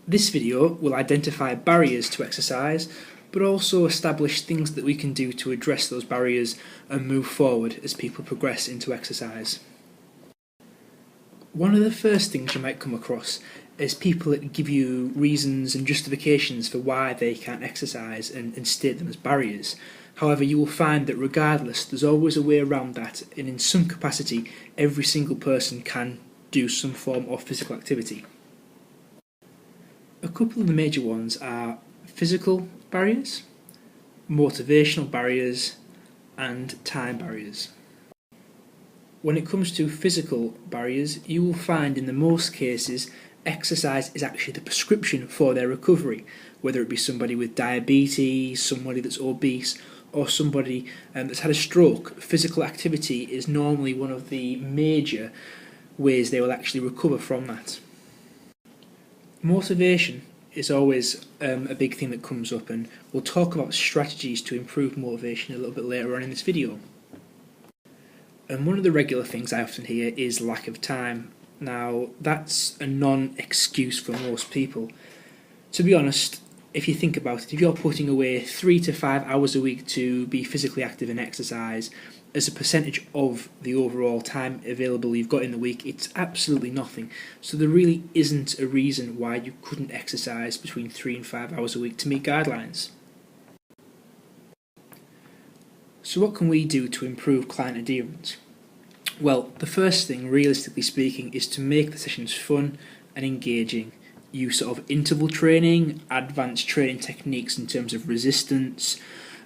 This video will identify barriers to exercise, but also establish things that we can do to address those barriers and move forward as people progress into exercise. One of the first things you might come across is people that give you reasons and justifications for why they can't exercise and state them as barriers. However, you will find that regardless, there's always a way around that, and in some capacity, every single person can do some form of physical activity. A couple of the major ones are physical barriers, motivational barriers, and time barriers. When it comes to physical barriers, you will find in the most cases exercise is actually the prescription for their recovery, whether it be somebody with diabetes, somebody that's obese, or somebody that's had a stroke. Physical activity is normally one of the major ways they will actually recover from that. Motivation is always a big thing that comes up, and we'll talk about strategies to improve motivation a little bit later on in this video. And one of the regular things I often hear is lack of time. Now, that's a non-excuse for most people. To be honest, if you think about it, if you're putting away 3 to 5 hours a week to be physically active and exercise, as a percentage of the overall time available you've got in the week, it's absolutely nothing. So there really isn't a reason why you couldn't exercise between 3 and 5 hours a week to meet guidelines. So what can we do to improve client adherence? Well, the first thing, realistically speaking, is to make the sessions fun and engaging. Use of interval training, advanced training techniques in terms of resistance,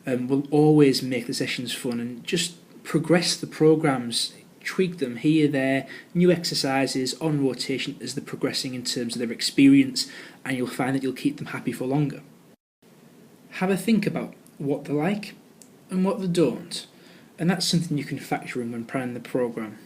will always make the sessions fun, and just progress the programs, tweak them here, there, new exercises on rotation as they're progressing in terms of their experience, and you'll find that you'll keep them happy for longer. Have a think about what they like and what they don't, and that's something you can factor in when planning the program.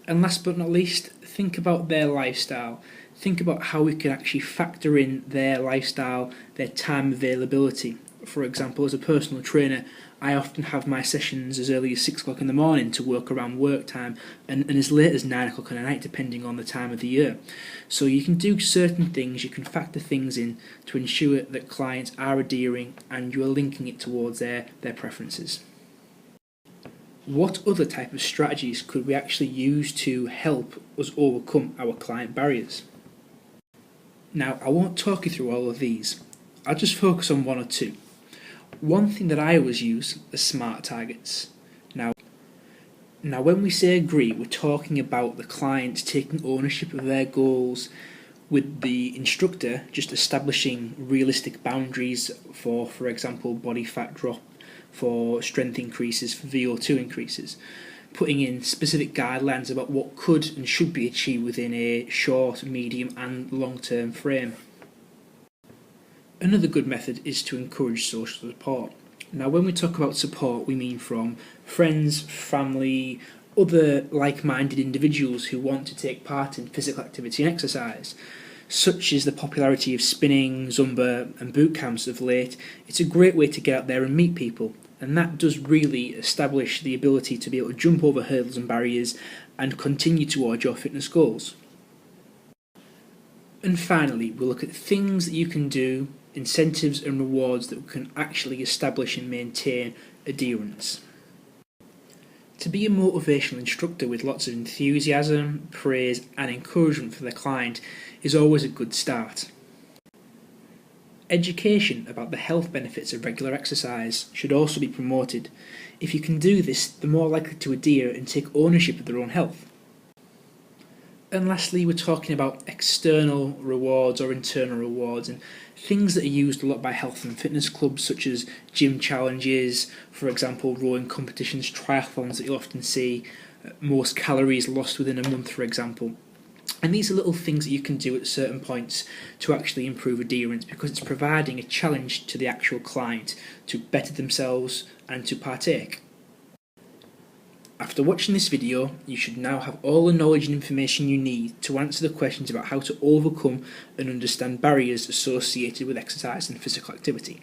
And last but not least, think about their lifestyle. Think about how we can actually factor in their lifestyle, their time availability. For example, as a personal trainer, I often have my sessions as early as 6 o'clock in the morning to work around work time, and as late as 9 o'clock at night, depending on the time of the year. So you can do certain things, you can factor things in to ensure that clients are adhering and you are linking it towards their preferences. What other type of strategies could we actually use to help us overcome our client barriers? Now, I won't talk you through all of these. I'll just focus on one or two. One thing that I always use are SMART targets. Now when we say agree, we're talking about the client taking ownership of their goals, with the instructor just establishing realistic boundaries for example, body fat drop, for strength increases, for VO2 increases, putting in specific guidelines about what could and should be achieved within a short, medium and long-term frame. Another good method is to encourage social support. Now when we talk about support, we mean from friends, family, other like-minded individuals who want to take part in physical activity and exercise. Such as the popularity of spinning, Zumba and boot camps of late, it's a great way to get out there and meet people, and that does really establish the ability to be able to jump over hurdles and barriers and continue towards your fitness goals. And finally, we'll look at things that you can do, incentives and rewards that can actually establish and maintain adherence. To be a motivational instructor with lots of enthusiasm, praise and encouragement for the client is always a good start. Education about the health benefits of regular exercise should also be promoted. If you can do this, they're more likely to adhere and take ownership of their own health. And lastly, we're talking about external rewards or internal rewards, and things that are used a lot by health and fitness clubs, such as gym challenges, for example rowing competitions, triathlons that you'll often see, most calories lost within a month for example. And these are little things that you can do at certain points to actually improve adherence, because it's providing a challenge to the actual client to better themselves and to partake. After watching this video, you should now have all the knowledge and information you need to answer the questions about how to overcome and understand barriers associated with exercise and physical activity.